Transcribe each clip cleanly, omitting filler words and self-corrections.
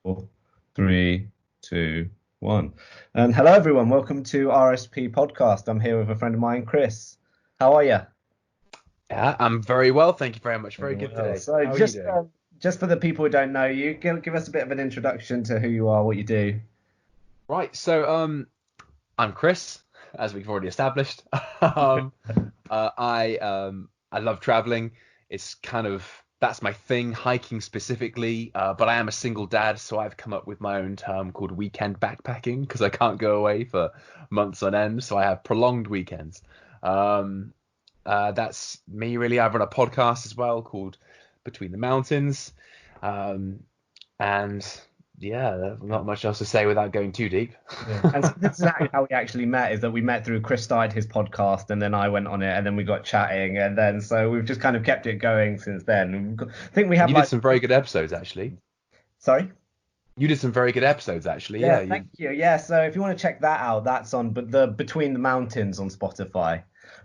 4, 3, 2, 1. And hello, everyone. Welcome to RSP Podcast. I'm here with a friend of mine, Chris. How are you? Yeah, I'm very well. Thank you very much. Very good today. So How are just, you doing? just for the people who don't know you, give us a bit of an introduction to who you are, what you do. Right. So, I'm Chris, as we've already established. I love traveling. It's that's my thing, hiking specifically. But I am a single dad, so I've come up with my own term called weekend backpacking because I can't go away for months on end. So I have prolonged weekends. That's me really. I run a podcast as well called Between the Mountains. And yeah, not much else to say without going too deep. And so this is how we actually met, is that we met through Chris started his podcast and then I went on it and then we got chatting and then so we've just kind of kept it going since then. I think we have You did some very good episodes, actually. Sorry? You did some very good episodes, actually. Yeah, thank you. Yeah, so if you want to check that out, that's on the Between the Mountains on Spotify.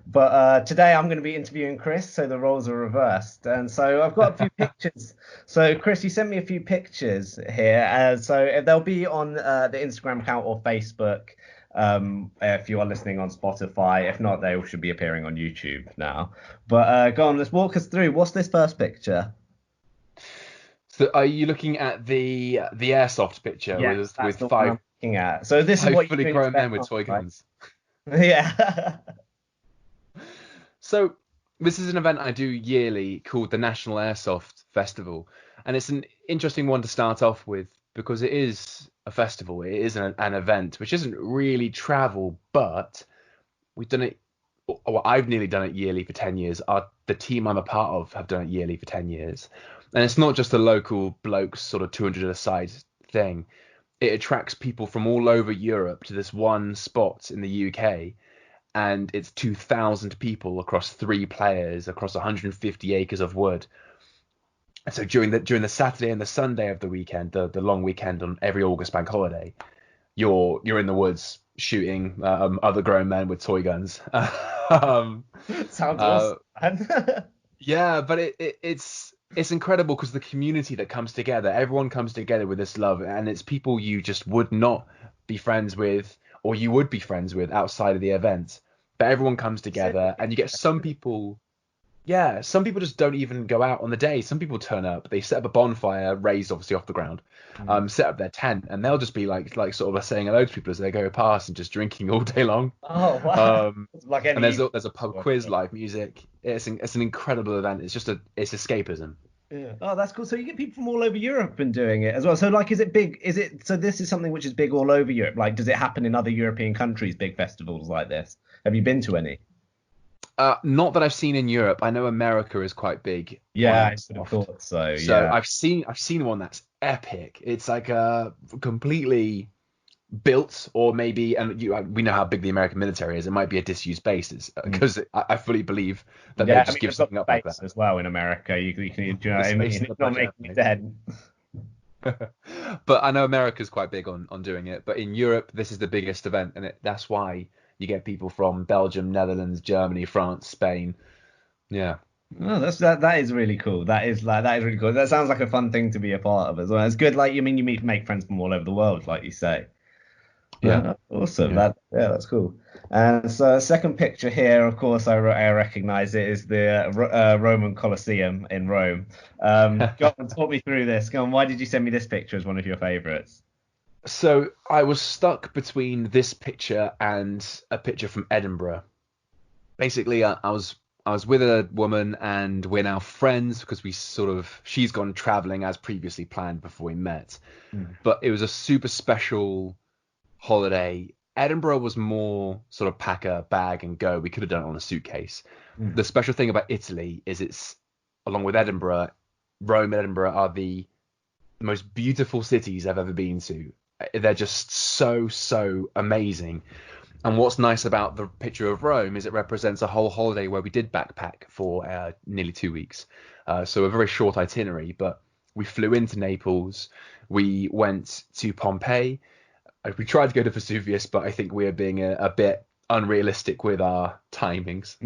But today I'm going to be interviewing Chris, so the roles are reversed. And so I've got a few pictures. So Chris, you sent me a few pictures here. So they'll be on the Instagram account or Facebook if you are listening on Spotify. If not, they should be appearing on YouTube now. But go on, let's walk us through. What's this first picture? So are you looking at the airsoft picture Yes, with the one five I'm looking at. So this is five what fully you grown men with toy guns? Yeah. So this is an event I do yearly called the National Airsoft Festival, and it's an interesting one to start off with because it is a festival. It is an event which isn't really travel, but we've done it. Well, I've nearly done it yearly for 10 years. The team I'm a part of have done it yearly for 10 years. And it's not just a local blokes sort of 200 a side thing. It attracts people from all over Europe to this one spot in the UK. And it's 2,000 people across 3 players, across 150 acres of wood. And so during the Saturday and the Sunday of the weekend, the long weekend on every August bank holiday, you're in the woods shooting other grown men with toy guns. Sounds awesome. Yeah, but it's incredible because the community that comes together, everyone comes together with this love, and it's people you just would not be friends with, or you would be friends with outside of the event. But everyone comes together, and you get some people. Yeah, some people just don't even go out on the day. Some people turn up, they set up a bonfire, raised obviously off the ground, set up their tent, and they'll just be like sort of saying hello to people as they go past and just drinking all day long. Oh wow! And there's a pub quiz, live music. It's an incredible event. It's escapism. Yeah. Oh, that's cool. So you get people from all over Europe and doing it as well. So like, is it big? So this is something which is big all over Europe. Like, does it happen in other European countries? Big festivals like this? Have you been to any? Not that I've seen in Europe. I know America is quite big. Yeah, I sort of thought so. So yeah. I've seen one that's epic. It's like a completely built, or maybe, and we know how big the American military is. It might be a disused base, because I fully believe that they just give something up like that as well in America. You can, do you know what I mean? It's not making it dead. But I know America's quite big on doing it. But in Europe, this is the biggest event, and that's why you get people from Belgium, Netherlands, Germany, France, Spain. Yeah. Oh, that is really cool. That is really cool. That sounds like a fun thing to be a part of as well. It's good. Like, you make friends from all over the world, like you say. Yeah. Awesome. Yeah. That's cool. And so, second picture here, of course, I recognize it, is the Roman Colosseum in Rome. Go on, talk me through this. Go on. Why did you send me this picture as one of your favorites? So I was stuck between this picture and a picture from Edinburgh. Basically, I was with a woman, and we're now friends because she's gone traveling as previously planned before we met. But it was a super special holiday. Edinburgh was more sort of pack a bag and go. We could have done it on a suitcase. The special thing about Italy is it's, along with Edinburgh, Rome and Edinburgh are the most beautiful cities I've ever been to. They're just so amazing. And what's nice about the picture of Rome is it represents a whole holiday where we did backpack for nearly 2 weeks. So a very short itinerary, but we flew into Naples. We went to Pompeii. We tried to go to Vesuvius, but I think we are being a bit unrealistic with our timings.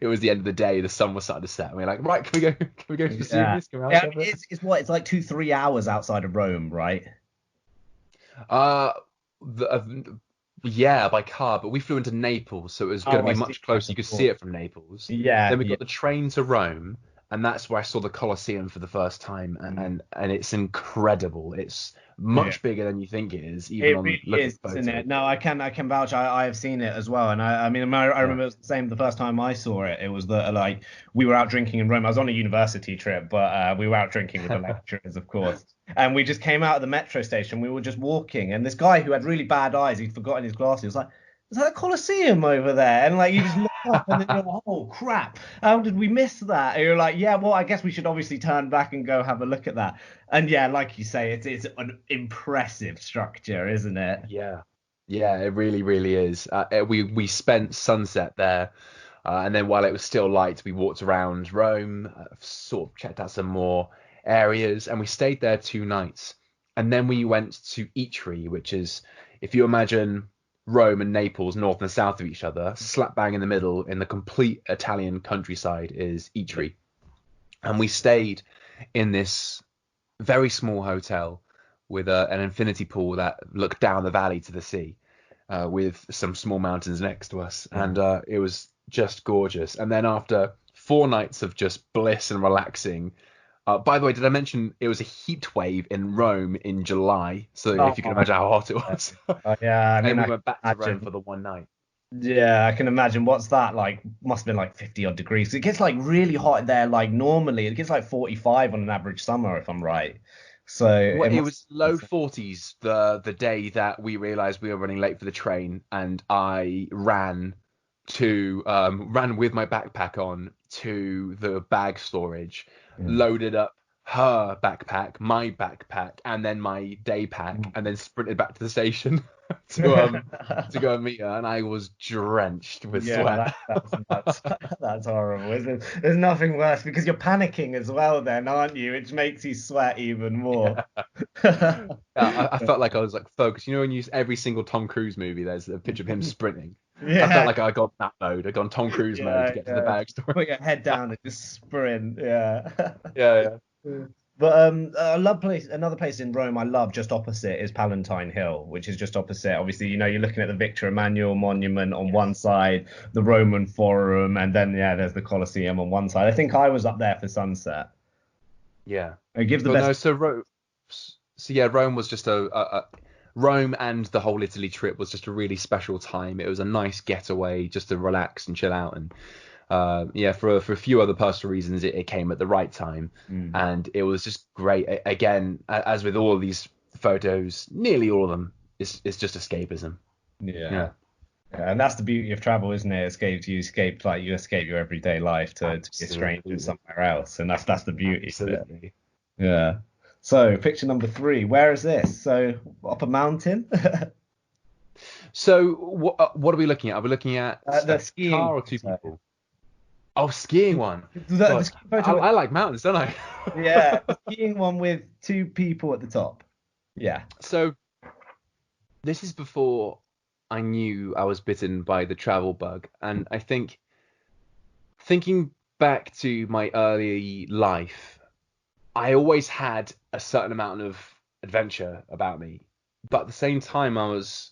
it was the end of the day. The sun was starting to set. And we were like, right, can we go? Can we go to Vesuvius? Can we Yeah, have a bit? it's like 2-3 hours outside of Rome, right? The, yeah, by car, but we flew into Naples, so it was going to Oh, be I see. much closer. You could see it from Naples. Yeah, Then we yeah. got the train to Rome, and that's where I saw the Colosseum for the first time, and it's incredible. It's Yeah. much bigger than you think it is, even It on really looking is, at isn't it? photos. No, I can vouch. I have seen it as well, and I mean, I Yeah. remember it was the same the first time I saw it. It was like we were out drinking in Rome. I was on a university trip, but we were out drinking with the lecturers, of course. And we just came out of the metro station. We were just walking, and this guy who had really bad eyes, he'd forgotten his glasses. He was like, "Is that a Colosseum over there?" And like you just look up, and then you're like, "Oh crap! How did we miss that?" And you're like, "Yeah, well, I guess we should obviously turn back and go have a look at that." And yeah, like you say, it's an impressive structure, isn't it? Yeah, yeah, it really, really is. We spent sunset there, and then while it was still light, we walked around Rome, sort of checked out some more areas, and we stayed there 2 nights. And then we went to Itri, which is, if you imagine Rome and Naples north and south of each other, slap bang in the middle in the complete Italian countryside is Itri. And we stayed in this very small hotel with an infinity pool that looked down the valley to the sea, with some small mountains next to us, and it was just gorgeous. And then after 4 nights of just bliss and relaxing, by the way, did I mention it was a heat wave in Rome in July? So if you can Oh, imagine how hot it was, yeah, I and mean, we I can went back to Rome imagine. for the one night. Yeah, I can imagine. What's that like? Must have been like 50 odd degrees. It gets like really hot there, like normally. It gets like 45 on an average summer, if I'm right. So Well, it it must. was low 40s the day that we realized we were running late for the train, and I ran with my backpack on to the bag storage, Mm. loaded up her backpack, my backpack, and then my day pack, and then sprinted back to the station to go and meet her, and I was drenched with Yeah, sweat. that's nuts. That's horrible, isn't it? There's nothing worse because you're panicking as well, then, aren't you? Which makes you sweat even more. Yeah. I felt like I was like focused. You know, when you use every single Tom Cruise movie, there's a picture of him sprinting. I felt Yeah, like I got that mode. I got on Tom Cruise mode to yeah, get to the yeah. bag store. Put your head down and just sprint. Yeah. Yeah, But I love another place in Rome I love just opposite is Palatine Hill, which is just opposite. Obviously, you're looking at the Victor Emmanuel Monument on one side, the Roman Forum, and then yeah, there's the Colosseum on one side. I think I was up there for sunset. yeah. It gives the But best. no, so yeah, Rome was just Rome, and the whole Italy trip was just a really special time. It was a nice getaway just to relax and chill out, and yeah, for a few other personal reasons, it came at the right time, Mm, and it was just great. Again, as with all of these photos, nearly all of them, it's just escapism. yeah. Yeah, Yeah, and that's the beauty of travel, isn't it? You escape your everyday life to be a stranger absolutely, somewhere else, and that's the beauty of it. absolutely. Yeah. So picture number 3, where is this? So up a mountain? So what are we looking at? Are we looking at The a skiing car or two photo. people? Oh, skiing one. The God, skiing I, photo with, I like mountains, don't I? yeah, the skiing one with 2 people at the top. Yeah. So this is before I knew I was bitten by the travel bug, and I think thinking back to my early life, I always had a certain amount of adventure about me, but at the same time, I was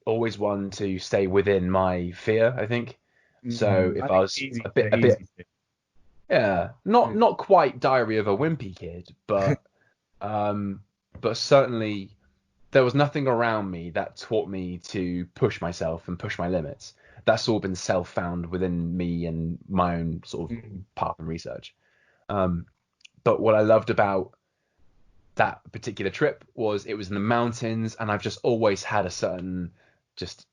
always one to stay within my fear, I think. So I if I think was easy a bit, easy to. yeah, Mm. not quite Diary of a Wimpy Kid, um, but certainly there was nothing around me that taught me to push myself and push my limits. That's all been self-found within me and my own sort of Mm. path and research. Um, but what I loved about that particular trip was it was in the mountains, and I've just always had a certain just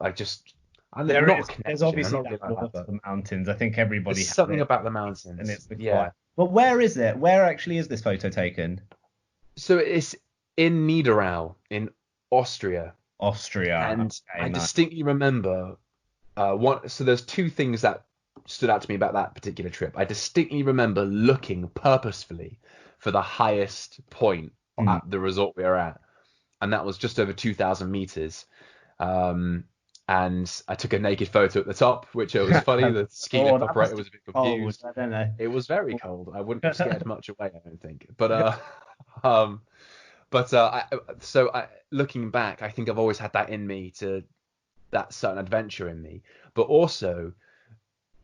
like just I don't There not a is. There's connection. I'm obviously not really that like draw that, to but the mountains. I think there's everybody has something it, about the and mountains. it's the quiet. Yeah. But where is it? Where actually is this photo taken? So it's in Niederau in Austria, Austria. and Okay, I nice. distinctly remember one. So there's two things that stood out to me about that particular trip. I distinctly remember looking purposefully for the highest point Mm. at the resort we were at, and that was just over 2,000 meters. Um, and I took a naked photo at the top, which was funny. The ski lift operator was a bit confused. I don't know. It was very cold. I wouldn't have scared much away, I don't think. Um, looking back, I think I've always had that in me, to that certain adventure in me. But also,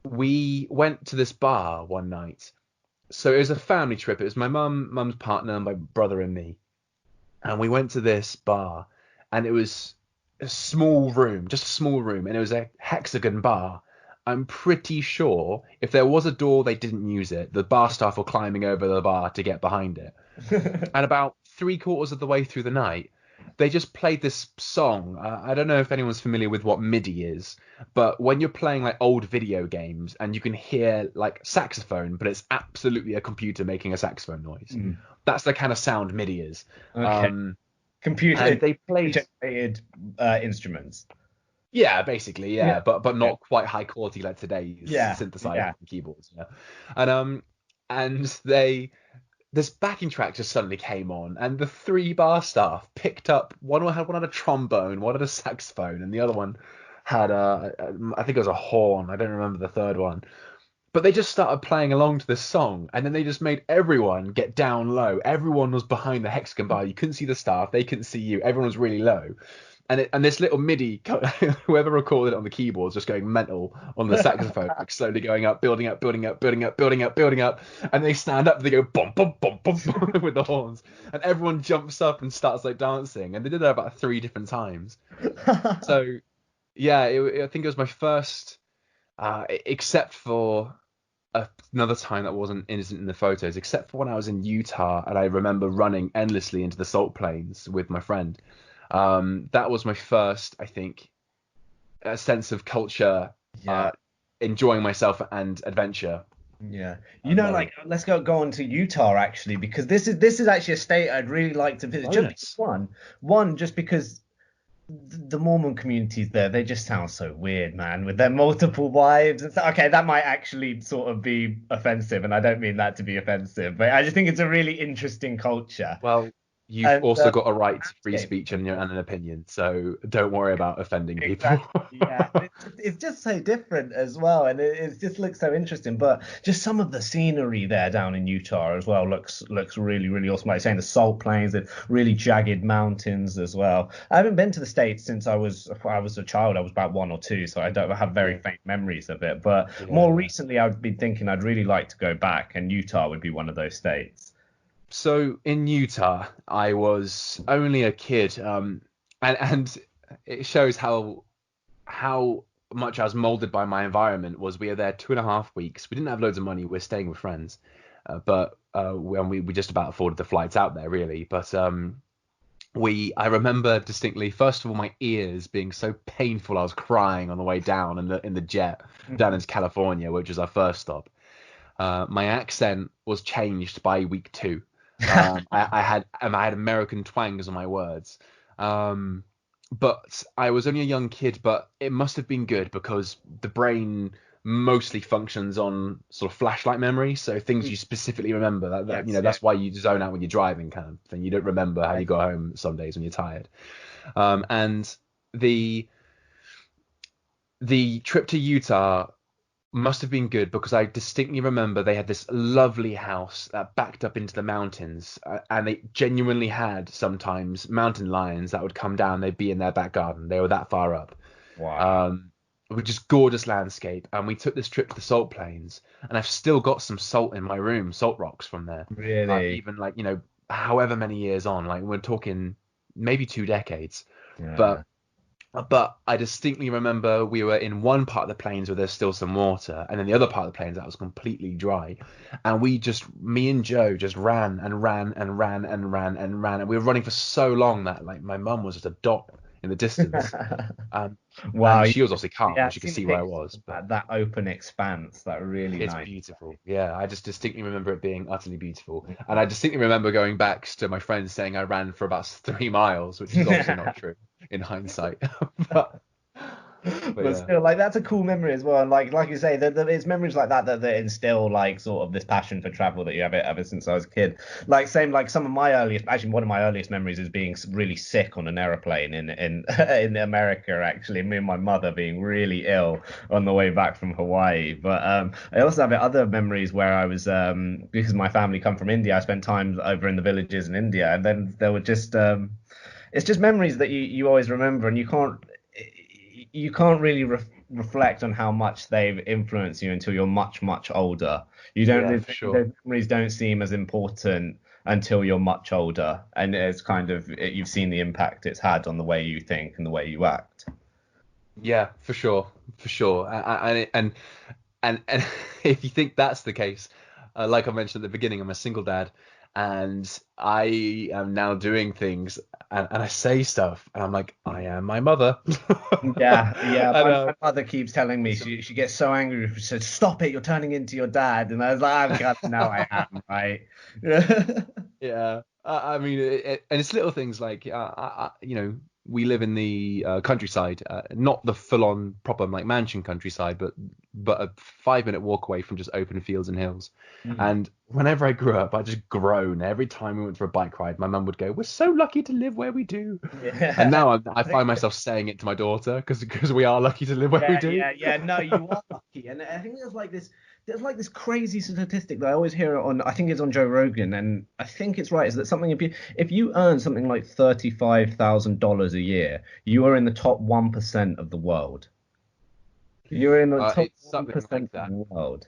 we went to this bar one night. So it was a family trip. It was my mum's partner, my brother, and me. And we went to this bar, and it was a small room, just a small room, and it was a hexagon bar. I'm pretty sure if there was a door, they didn't use it. The bar staff were climbing over the bar to get behind it. And about 3/4 of the way through the night, they just played this song. I don't know if anyone's familiar with what MIDI is, but when you're playing like old video games and you can hear like saxophone, but it's absolutely a computer making a saxophone noise. That's the kind of sound MIDI is. Okay. Computer. And they played generated instruments. Yeah, basically, yeah. But not quite high quality like today's synthesizer and keyboards. Yeah. And this backing track just suddenly came on, and the 3 bar staff picked up. One had a trombone, one had a saxophone, and the other one had I think it was a horn. I don't remember the third one. But they just started playing along to this song, and then they just made everyone get down low. Everyone was behind the hexagon bar. You couldn't see the staff. They couldn't see you. Everyone was really low. And this little MIDI, whoever recorded it on the keyboards, just going mental on the saxophone, like slowly going up, building up, building up, building up, building up, building up. And they stand up and they go bum, bum, bum, bum, bum with the horns. And everyone jumps up and starts like dancing. And they did that about 3 different times. So, yeah, I think it was my first, except for another time that wasn't innocent in the photos, except for when I was in Utah and I remember running endlessly into the salt plains with my friend. That was my first, I think, a sense of culture, enjoying myself and adventure. Yeah, like let's go on to Utah actually, because this is actually a state I'd really like to visit. Just one, just because the Mormon communities there, they just sound so weird, man, with their multiple wives and stuff. Okay, that might actually sort of be offensive, and I don't mean that to be offensive, but I just think it's a really interesting culture. Well, you've also got a right to free speech and an opinion, so don't worry about offending people. Yeah, it's just so different as well, and it just looks so interesting. But just some of the scenery there down in Utah as well looks really, really awesome. Like you're saying, the salt plains, the really jagged mountains as well. I haven't been to the States since I was a child. I was about 1 or 2, so I don't have very faint memories of it. But more recently, I've been thinking I'd really like to go back, and Utah would be one of those states. So in Utah, I was only a kid, and it shows how much I was molded by my environment. Was we were there 2.5 weeks. We didn't have loads of money. We were staying with friends, but we just about afforded the flights out there, really. But I remember distinctly, first of all, my ears being so painful. I was crying on the way down in the jet down into California, which was our first stop. My accent was changed by week 2. I had American twangs on my words, but I was only a young kid. But it must have been good because the brain mostly functions on sort of flashlight memory, so things you specifically remember. That's why you zone out when you're driving, kind of thing. You don't remember how you got home some days when you're tired. And the trip to Utah must have been good because I distinctly remember they had this lovely house that backed up into the mountains, and they genuinely had sometimes mountain lions that would come down. They'd be in their back garden. They were that far up. Wow. Which is gorgeous landscape. And we took this trip to the salt plains, and I've still got some salt in my room, salt rocks from there. Really? Even however many years on, like we're talking maybe 2 decades. Yeah. But I distinctly remember we were in one part of the plains where there's still some water, and then the other part of the plains that was completely dry. And me and Joe just ran and ran and ran and ran and ran. And we were running for so long that like my mum was just a dot in the distance. Wow. She was obviously calm. She could see where I was. But that open expanse, that really it's nice. Beautiful. Yeah, I just distinctly remember it being utterly beautiful. And I distinctly remember going back to my friends saying I ran for about 3 miles, which is obviously not true in hindsight. But But yeah. still, like that's a cool memory as well. And like you say, it's memories like that instill like sort of this passion for travel that you have it ever since I was a kid. Like same like some of my earliest, actually one of my earliest memories is being really sick on an aeroplane in in America. Actually, me and my mother being really ill on the way back from Hawaii. But I also have other memories where I was because my family come from India. I spent time over in the villages in India, and then there were just it's just memories that you always remember, and you can't really reflect on how much they've influenced you until you're much older. You don't Yeah, for sure. those memories don't seem as important until you're much older, and it's kind of you've seen the impact it's had on the way you think and the way you act. Yeah, for sure, for sure. And if you think that's the case, like I mentioned at the beginning, I'm a single dad, and I am now doing things, and I say stuff, and I'm like, I am my mother. Yeah, yeah. And My mother keeps telling me it's- she gets so angry. She says, "Stop it! You're turning into your dad." And I was like, "Oh God, no, I am, right?" yeah, I mean, and it's little things like, we live in the countryside, not the full-on proper like mansion countryside, but a 5-minute walk away from just open fields and hills. Mm. And whenever I grew up, I just groaned every time we went for a bike ride. My mum would go, "We're so lucky to live where we do," and Yeah. now I find myself saying it to my daughter because we are lucky to live where we Yeah, do. yeah, yeah. No, you are lucky, and I think there's like this crazy statistic that I always hear on. I think it's on Joe Rogan, and I think it's right. Is that something if you earn something like $35,000 a year, you are in the top 1% of the world. You're in the top It's one something like percent of that. the world.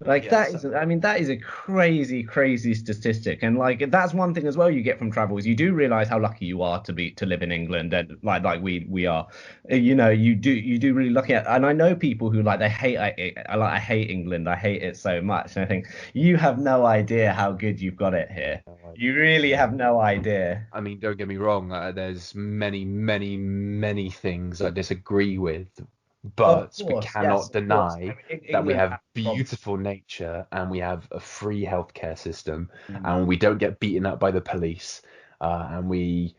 Like Yeah, that is, something I like mean, that is a crazy statistic, and like that's one thing as well you get from travel is you do realize how lucky you are to live in England, and like we are, you do really lucky at, and I know people who like they hate I hate England, I hate it so much, and I think you have no idea how good you've got it here. that. You really have no idea. I mean, don't get me wrong. There's many things I disagree with, Of but we course, yes, cannot of course. I deny mean, that we England have has problems. beautiful nature and we have a free healthcare system, Mm. and we don't get beaten up by the police, and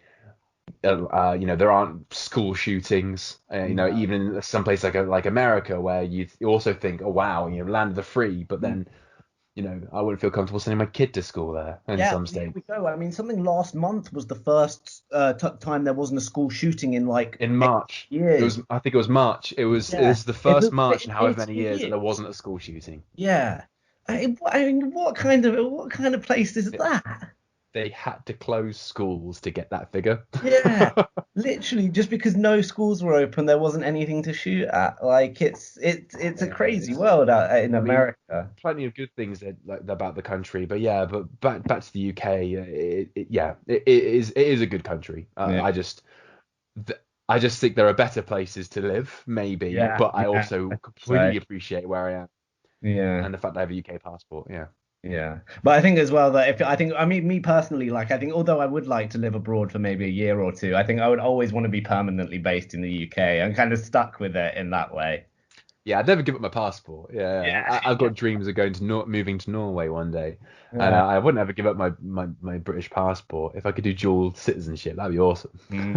there aren't school shootings. No. Even in some place like America, where you also think, oh wow, land of the free, but then I wouldn't feel comfortable sending my kid to school there in Yeah, some well, here states. we go. I mean, something last month was the first time there wasn't a school shooting in like In 8 March. years. I think it was March. It Yeah, was the it first was March in in however many 18 years that there years. wasn't a school shooting. Yeah. I mean, what kind of place is It- that? They had to close schools to get that figure. Yeah, literally, just because no schools were open, there wasn't anything to shoot at. Like it's a Yeah, crazy world out in I mean, America. plenty of good things about the country, but yeah, but back to the UK, it is a good country. Yeah, I just think there are better places to live, maybe, yeah, but I yeah. also I think so. completely appreciate where I am Yeah. and the fact that I have a UK passport. Yeah. Yeah, but I think as well that if I think I mean me personally, like I think although I would like to live abroad for maybe a year or two, I think I would always want to be permanently based in the UK. I'm kind of stuck with it in that way. Yeah, I'd never give up my passport. Yeah, Yeah, I've got dreams of going to moving to Norway one day, and yeah. I wouldn't ever give up my British passport if I could do dual citizenship. That'd be awesome. Yeah,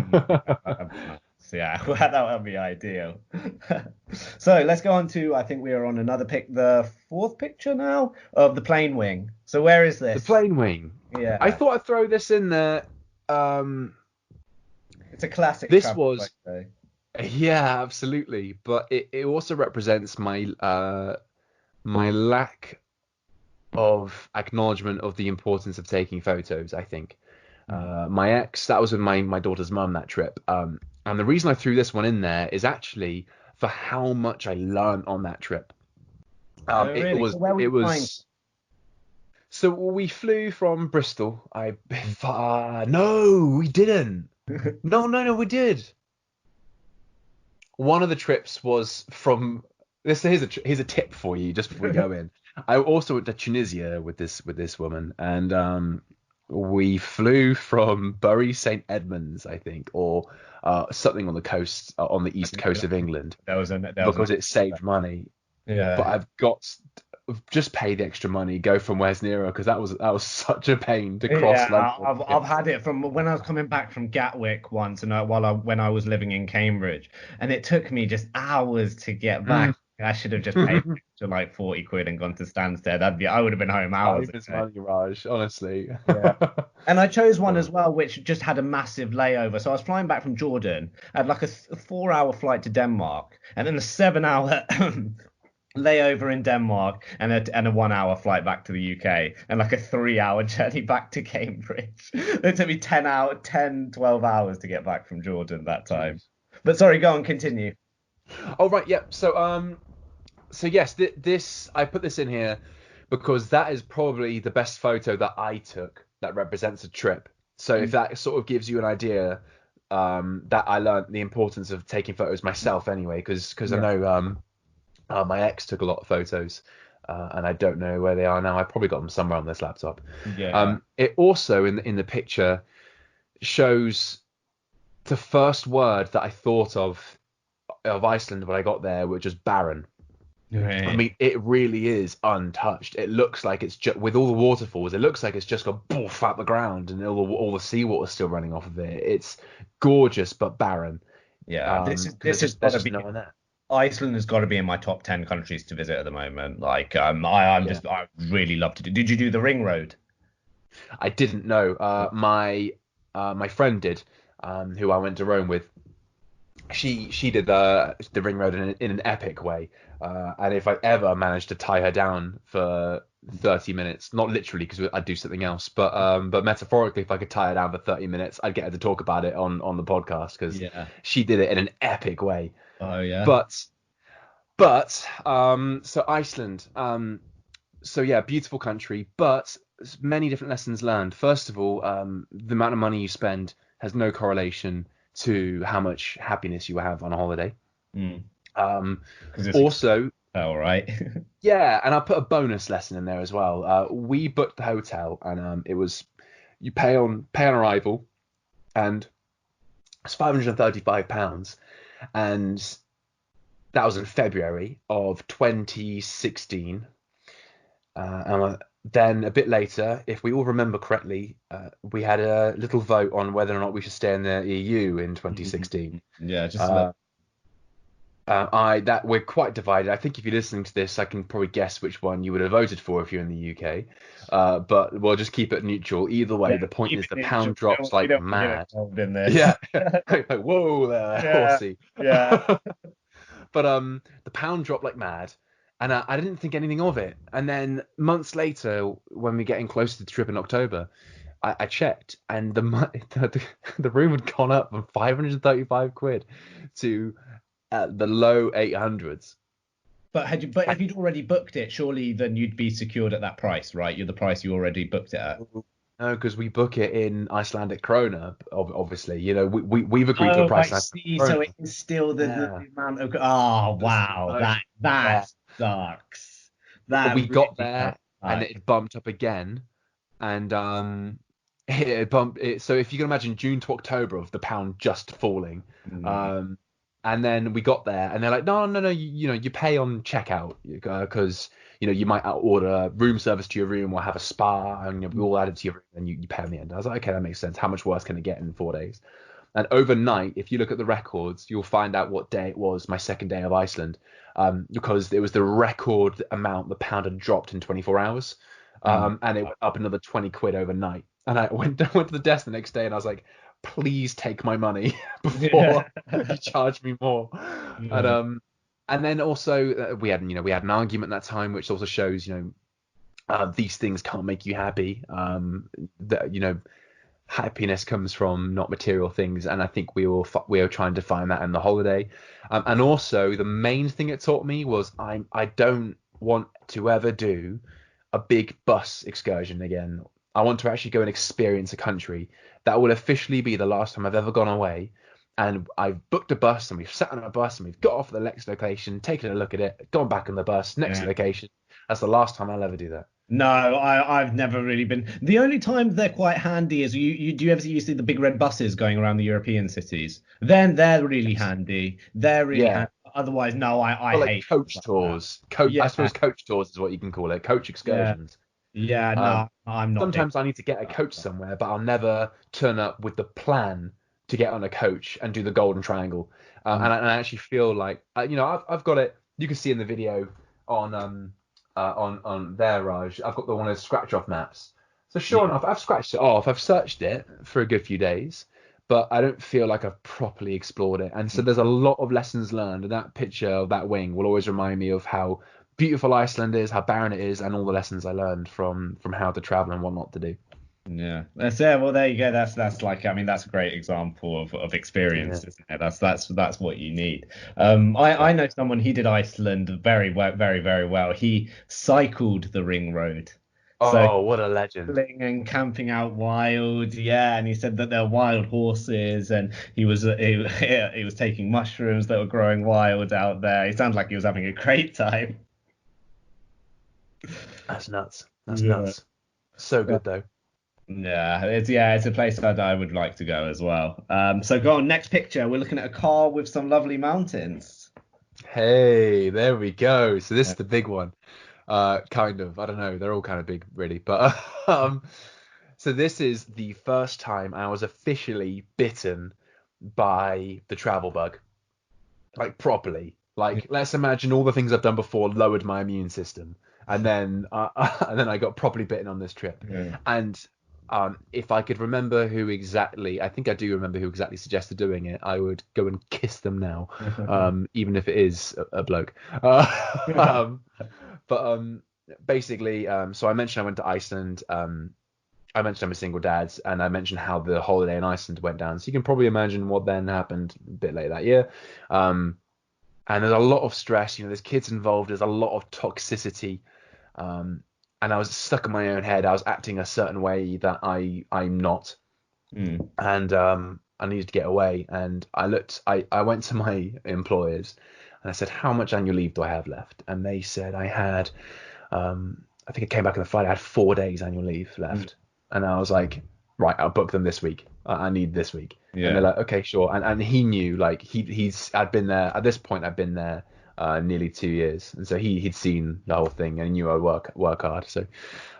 that'd be nice. Yeah, well, that would be ideal. So let's go on to I think we are on another the fourth picture now of the plane wing. So where is The this? plane wing. I Yeah, thought I'd throw this in there. Um, it's a classic this travel was photo. Yeah, absolutely, but it also represents my lack of acknowledgement of the importance of taking photos, I think. My ex, that was with my daughter's mum, that trip. And the reason I threw this one in there is actually for how much I learned on that trip. Oh, It really? was So where were it you flying? was so we flew from Bristol. No, we didn't. No, we did. One of the trips was from this. Here's a tip for you just before we go in. I also went to Tunisia with this woman, and we flew from Bury St Edmunds, I think, or something on the coast on the east coast of England There was because an it saved money. But yeah. I've got just pay the extra money, go from Where's Nero, because that was such a pain to cross Yeah, London. I've had it from when I was coming back from Gatwick once, and when I was living in Cambridge, and it took me just hours to get back. I should have just paid to like 40 quid and gone to Stansted. I would have been home hours Time is ago. money, Raj, honestly. Yeah. And I chose one as well, which just had a massive layover. So I was flying back from Jordan. I had like a 4-hour flight to Denmark, and then a 7-hour layover in Denmark, and a 1-hour flight back to the UK, and like a 3-hour journey back to Cambridge. It took me 12 hours to get back from Jordan that time. But sorry, go on, continue. Oh, right, yeah. So yes, this I put this in here because that is probably the best photo that I took that represents a trip. So if that sort of gives you an idea, that I learned the importance of taking photos myself anyway, because I know my ex took a lot of photos, and I don't know where they are now. I probably got them somewhere on this laptop. Yeah. It also in the picture shows the first word that I thought of Iceland when I got there, which was barren. Right. I mean, it really is untouched. It looks like it's just, with all the waterfalls, it looks like it's just got boof out the ground, and all the seawater still running off of it. It's gorgeous but barren. Yeah, this is got to be. Iceland has got to be in my top 10 countries to visit at the moment. Like, I really love to do. Did you do the Ring Road? I didn't know. My friend did, who I went to Rome with. She did the Ring Road in an epic way, and if I ever managed to tie her down for 30 minutes, not literally because I'd do something else, but metaphorically, if I could tie her down for 30 minutes, I'd get her to talk about it on the podcast, because she did it in an epic way. Oh yeah. But so Iceland, so yeah, beautiful country, but many different lessons learned. First of all, the amount of money you spend has no correlation to how much happiness you have on a holiday. Also, all right. yeah, and I'll put a bonus lesson in there as well. We booked the hotel, and it was, you pay on arrival, and it's £535, and that was in February of 2016. And then a bit later, if we all remember correctly, we had a little vote on whether or not we should stay in the EU in 2016. Yeah, just we're quite divided. I think if you're listening to this, I can probably guess which one you would have voted for if you're in the UK. But we'll just keep it neutral. Either way, the point is the pound drops like mad. Yeah, like, whoa there, horsey. Yeah. But the pound dropped like mad. And I didn't think anything of it. And then months later, when we're getting closer to the trip in October, I checked, and the room had gone up from 535 quid to the low 800s. But if you'd already booked it, surely then you'd be secured at that price, right? You're the price you already booked it at. No, because we book it in Icelandic krona, obviously. You know, we've agreed to a price. I see. So it is still the amount of. Oh wow, that sucks. But we got there and it bumped up again, and it bumped it. So if you can imagine June to October of the pound just falling, and then we got there and they're like, no, you pay on checkout, because you might order room service to your room or have a spa, and we all added to your room, and you pay in the end. I was like, okay, that makes sense. How much worse can it get in 4 days? And overnight, if you look at the records, you'll find out what day it was, my second day of Iceland, because it was the record amount the pound had dropped in 24 hours, and it went up another 20 quid overnight. And I went to the desk the next day and I was like, please take my money before you charge me more. And then also we had an argument that time, which also shows these things can't make you happy. That happiness comes from not material things, and I think we are trying to find that in the holiday. And also the main thing it taught me was I don't want to ever do a big bus excursion again. I want to actually go and experience a country. That will officially be the last time I've ever gone away. And I've booked a bus, and we've sat on a bus, and we've got off at the next location, taken a look at it, gone back on the bus, next location. That's the last time I'll ever do that. No, I've never really been. The only time they're quite handy is do you ever see the big red buses going around the European cities? Then they're really handy. They're really handy. otherwise, no, I Well, like hate coach stuff like tours. that. I Yeah, suppose coach tours is what you can call it. Coach yeah, excursions. yeah. Um, No, I'm not big. Sometimes I need to get a coach somewhere, but I'll never turn up with the plan to get on a coach and do the golden triangle. Mm. And I actually feel like I've got it. You can see in the video on on there, Raj. I've got the one of those scratch off maps. So sure Yeah. enough, I've scratched it off. I've searched it for a good few days, but I don't feel like I've properly explored it. And so there's a lot of lessons learned. And that picture of that wing will always remind me of how beautiful Iceland is, how barren it is, and all the lessons I learned from how to travel and what not to do. Yeah, that's it. Well, there you go. That's like, I mean, that's a great example of Yeah. experience, isn't it? That's what you need. Yeah. I know someone, he did Iceland very well, very well. He cycled the ring road, so Oh, what a legend. cycling and camping out wild. Yeah, and he said that there are wild horses, and he was taking mushrooms that were growing wild out there. He sounds like he was having a great time. That's nuts. That's Yeah. nuts. So good though. Yeah, it's a place that I would like to go as well. So go on, next picture. We're looking at a car with some lovely mountains. Hey, there we go. So this is the big one. Kind of. I don't know. They're all kind of big, really. But so this is the first time I was officially bitten by the travel bug, like properly. Like, let's imagine all the things I've done before lowered my immune system, and then and then I got properly bitten on this trip. Yeah. And if I could remember who exactly, I think I do remember who exactly suggested doing it, I would go and kiss them now, even if it is a bloke. But basically, so I mentioned I went to Iceland. I mentioned I'm a single dad, and I mentioned how the holiday in Iceland went down. So you can probably imagine what then happened a bit later that year. And there's a lot of stress. There's kids involved. There's a lot of toxicity. And I was stuck in my own head. I was acting a certain way that I'm not, and I needed to get away. And I went to my employers, and I said, "How much annual leave do I have left?" And they said I had, I think it came back on the Friday. I had 4 days annual leave left, and I was like, "Right, I'll book them this week. I need this week." Yeah. And they're like, "Okay, sure." And he knew, like I'd been there at this point. I'd been there nearly 2 years, and so he'd seen the whole thing and he knew I work hard. So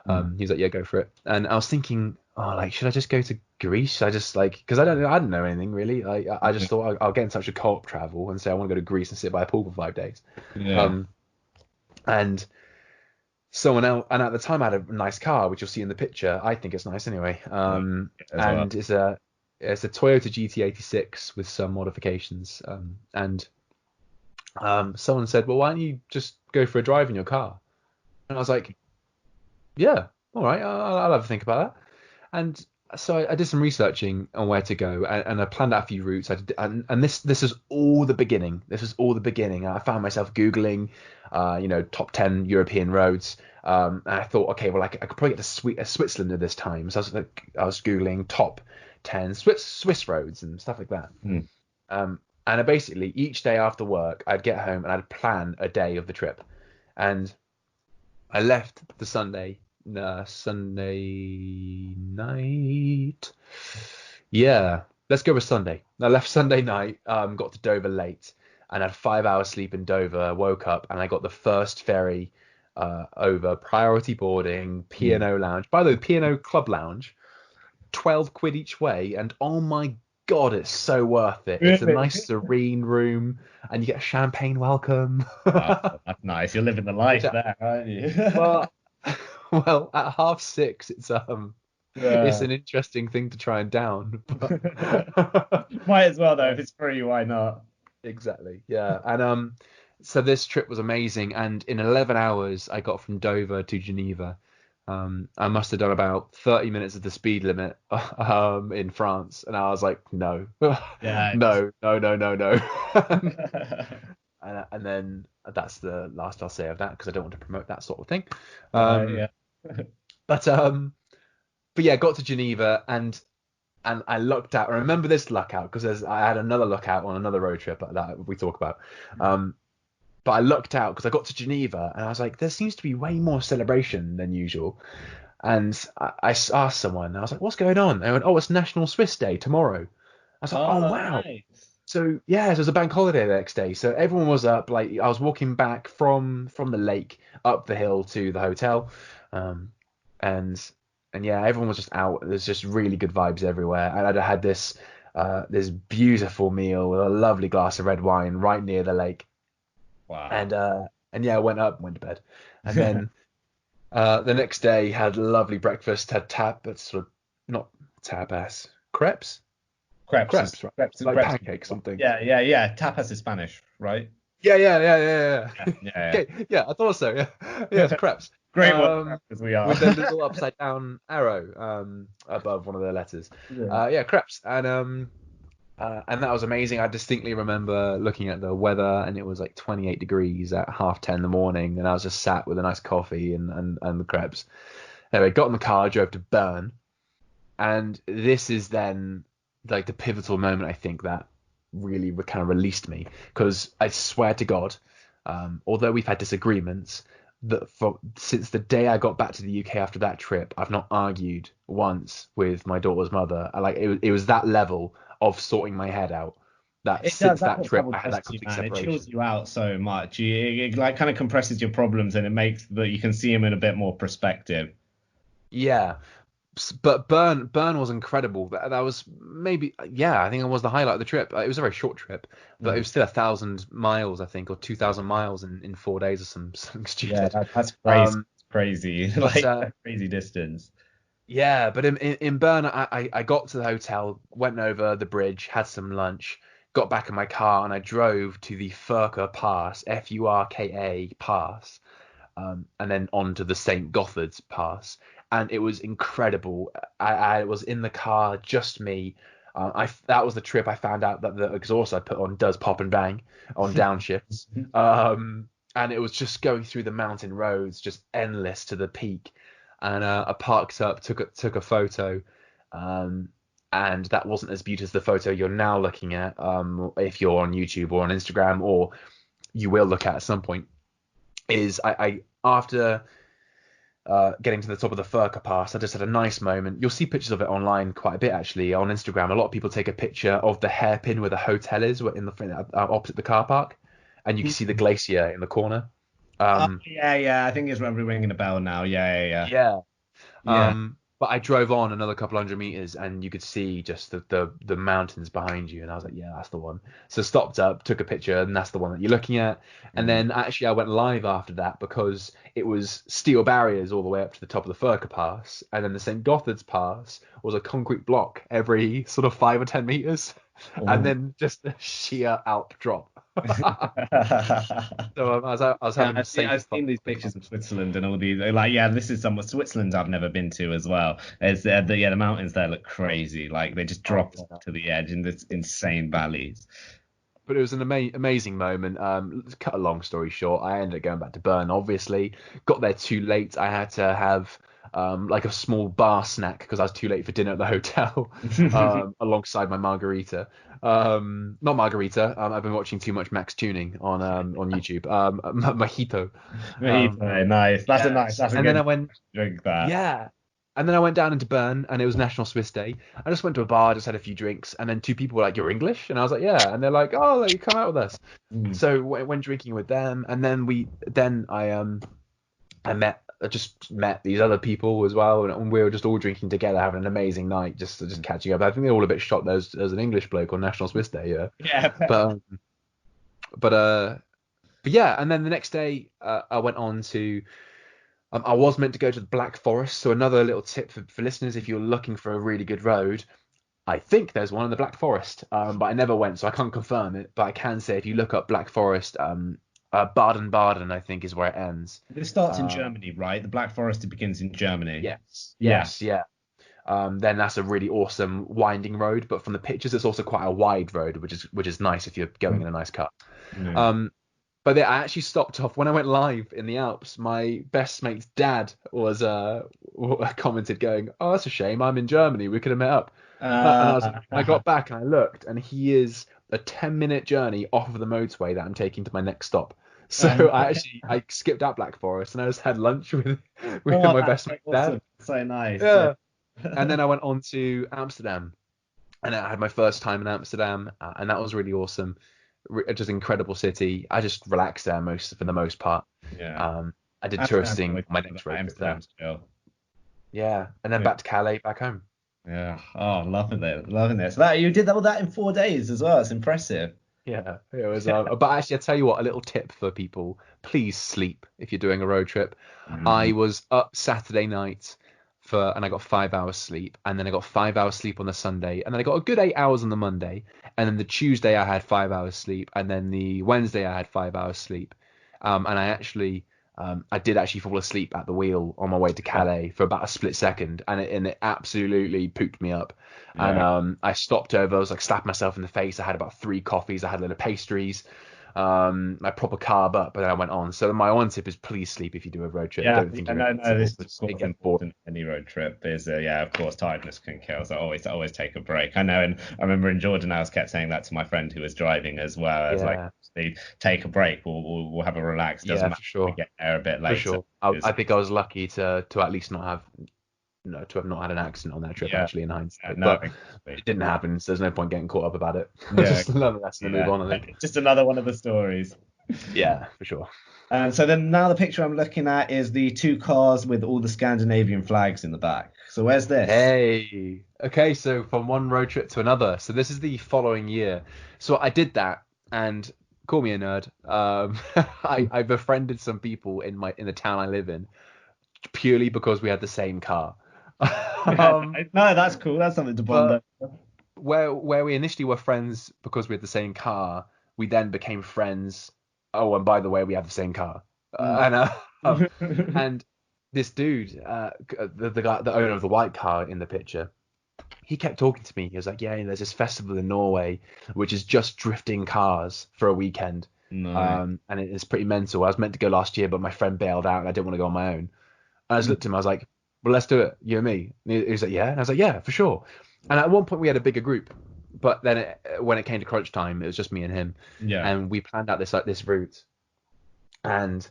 he was like, "Yeah, go for it." And I was thinking, oh, like, should I just go to Greece? Should I just because I didn't know anything really. Like, I just thought I'll get in touch with Co-op Travel and say I want to go to Greece and sit by a pool for 5 days. Yeah. And someone else, and at the time I had a nice car, which you'll see in the picture. I think it's nice anyway. And it's a Toyota GT86 with some modifications. And someone said, "Well, why don't you just go for a drive in your car?" And I was like, "Yeah, all right, I'll have a think about that." And so I did some researching on where to go, and I planned out a few routes. And this is all the beginning. This was all the beginning. I found myself Googling, top 10 European roads. And I thought, okay, well, I could probably get to Switzerland at this time. So I was Googling top 10 Swiss roads and stuff like that. And I basically, each day after work, I'd get home and I'd plan a day of the trip. And I left the Sunday night. Yeah, let's go with Sunday. I left Sunday night, got to Dover late, and had 5 hours sleep in Dover. Woke up and I got the first ferry over, priority boarding, P&O lounge. By the way, P&O Club Lounge, 12 quid each way, and oh my God, it's so worth it. It's a nice serene room, and you get a champagne welcome. That's nice. You're living the life there, aren't you? Well, at 6:30, it's an interesting thing to try and down. Might as well though, if it's free, why not? Exactly, yeah. And so this trip was amazing, and in 11 hours I got from Dover to Geneva. I must have done about 30 minutes of the speed limit in France, and I was like, no, Yeah. no. And then that's the last I'll say of that, because I don't want to promote that sort of thing. Yeah. But yeah, got to Geneva, and I lucked out. I remember this luck out because I had another luck out on another road trip that we talk about. But I lucked out because I got to Geneva and I was like, there seems to be way more celebration than usual. And I asked someone, I was like, what's going on? They went, oh, it's National Swiss Day tomorrow. I was like, oh wow. Nice. So yeah, so it was a bank holiday the next day. So everyone was up. Like I was walking back from the lake up the hill to the hotel, and yeah, everyone was just out. There's just really good vibes everywhere. And I had this beautiful meal with a lovely glass of red wine right near the lake. Wow. And yeah, I went up, went to bed, and then the next day had a lovely breakfast. Had sort of not tapas, crepes. Crepes, Crepes, right? crepes, Like crepes. pancakes, something. Yeah. Tapas is Spanish, right? Yeah. Yeah. Okay, yeah, I thought so. Yeah, yeah, it's crepes. Great one, as we are. With the little upside down arrow above one of the letters. Yeah, crepes, and that was amazing. I distinctly remember looking at the weather, and it was like 28 degrees at 10:30 in the morning, and I was just sat with a nice coffee and the crepes. Anyway, got in the car, drove to Bern, and this is then like the pivotal moment, I think, that really kind of released me, because I swear to God, although we've had disagreements, that since the day I got back to the UK after that trip, I've not argued once with my daughter's mother. It was that level of sorting my head out. That since that trip, I had that complete separation. It chills you out so much. It like kind of compresses your problems, and it makes that you can see them in a bit more perspective. Yeah. But Bern was incredible. That was maybe, yeah, I think it was the highlight of the trip. It was a very short trip, but it was still 1,000 miles, I think, or 2,000 miles in 4 days or something stupid. Yeah, that's crazy. Crazy, like crazy distance. Yeah, but in Bern, I got to the hotel, went over the bridge, had some lunch, got back in my car, and I drove to the Furka Pass, Furka Pass, and then on to the St. Gothard's Pass. And it was incredible. I was in the car, just me. That was the trip I found out that the exhaust I put on does pop and bang on downshifts. And it was just going through the mountain roads, just endless to the peak. And I parked up, took a photo, and that wasn't as beautiful as the photo you're now looking at, if you're on YouTube or on Instagram, or you will look at some point. Is I after getting to the top of the Furka Pass, I just had a nice moment. You'll see pictures of it online quite a bit, actually, on Instagram. A lot of people take a picture of the hairpin where the hotel is, in the opposite the car park, and you can see the glacier in the corner. Yeah, I think it's ringing a bell now. Yeah. But I drove on another couple hundred meters, and you could see just the mountains behind you, and I was like, yeah, that's the one. So stopped up, took a picture, and that's the one that you're looking at. And then actually I went live after that, because it was steel barriers all the way up to the top of the Furka Pass, and then the St. Gothard's Pass was a concrete block every sort of 5 or 10 meters, and then just a sheer Alp drop. So I was having the same. I've seen these pictures of Switzerland and all these. Like, yeah, this is some Switzerland I've never been to as well. It's the mountains there look crazy. Like they just drop to the edge in this insane valleys. But it was an amazing moment. To cut a long story short, I ended up going back to Bern. Obviously, got there too late. I had to have like a small bar snack because I was too late for dinner at the hotel, alongside my margarita. Not margarita. I've been watching too much Max Tuning on YouTube. Mojito. Nice. That's a and good then I went drink that. Yeah. And then I went down into Bern, and it was National Swiss Day. I just went to a bar, just had a few drinks, and then 2 people were like, "You're English?" And I was like, "Yeah." And they're like, "Oh, like, you come out with us." So when drinking with them, and then I just met these other people as well, and we were just all drinking together, having an amazing night, just catching up. I think they're all a bit shocked there's an English bloke on National Swiss Day, yeah. Yeah. But yeah, and then the next day I went on to. I was meant to go to the Black Forest, so another little tip for listeners, if you're looking for a really good road, I think there's one in the Black Forest, but I never went, so I can't confirm it. But I can say if you look up Black Forest, Baden-Baden, I think, is where it ends. It starts in Germany, right? The Black Forest begins in Germany. Yes. Then that's a really awesome winding road, but from the pictures, it's also quite a wide road, which is nice if you're going in a nice car. But I actually stopped off when I went live in the Alps. My best mate's dad was commented going, "Oh, that's a shame. I'm in Germany. We could have met up." And I got back and I looked, and he is a 10-minute journey off of the motorway that I'm taking to my next stop. So I skipped out Black Forest, and I just had lunch with my best mate's dad. So nice. Yeah. And then I went on to Amsterdam. And I had my first time in Amsterdam, and that was really awesome. Just incredible city. I just relaxed there for the most part. Yeah. I did Amsterdam's touristing always on my next road trip there. Amsterdam's chill. Yeah, and then Yeah. back to Calais, back home. Yeah. Oh, loving it. Loving this. That you did all that in 4 days as well. It's impressive. Yeah, it was. But actually, I tell you what, a little tip for people: please sleep if you're doing a road trip. I Mhm. was up Saturday night and I got 5 hours sleep, and then I got 5 hours sleep on the Sunday, and then I got a good 8 hours on the Monday, and then the Tuesday I had 5 hours sleep, and then the Wednesday I had 5 hours sleep, and I did actually fall asleep at the wheel on my way to Calais for about a split second, and it absolutely pooped me up. And Yeah. I stopped over. I was like slapping myself in the face. I had about 3 coffees. I had a little pastries. I proper carb up, and then I went on. So my one tip is please sleep if you do a road trip. Yeah, Don't think yeah, you're no, no, invincible this is because of it course gets boring. important. Any road trip is, yeah, of course, tiredness can kill. So always take a break. I know, and I remember in Jordan, I was kept saying that to my friend who was driving as well. I was like, Yeah, take a break. We'll have a relax. Doesn't yeah, matter for if we sure, get there a bit for later. sure. I think I was lucky to at least not have to have not had an accident on that trip Yeah, actually in hindsight, no, but exactly. it didn't happen. So there's no point getting caught up about it. Yeah, Just learn the lesson and move yeah. on. I think. Just another one of the stories. Yeah, for sure. So then now the picture I'm looking at is the two cars with all the Scandinavian flags in the back. So where's this? Hey, okay, so from one road trip to another. So this is the following year. So I did that, and call me a nerd. I befriended some people in the town I live in purely because we had the same car. Yeah, um, no, that's cool. That's something to bond but over. where we initially were friends because we had the same car, we then became friends. Oh, and by the way, we had the same car. Mm. And this dude, the guy, the owner of the white car in the picture, he kept talking to me. He was like, "Yeah, there's this festival in Norway, which is just drifting cars for a weekend, Nice. and it's pretty mental. I was meant to go last year, but my friend bailed out, and I didn't want to go on my own. And I just looked at him. I was like, "Well, let's do it, you and me." And he was like, "Yeah," and I was like, "Yeah, for sure." And at one point, we had a bigger group, but then when it came to crunch time, it was just me and him, Yeah. and we planned out this route, and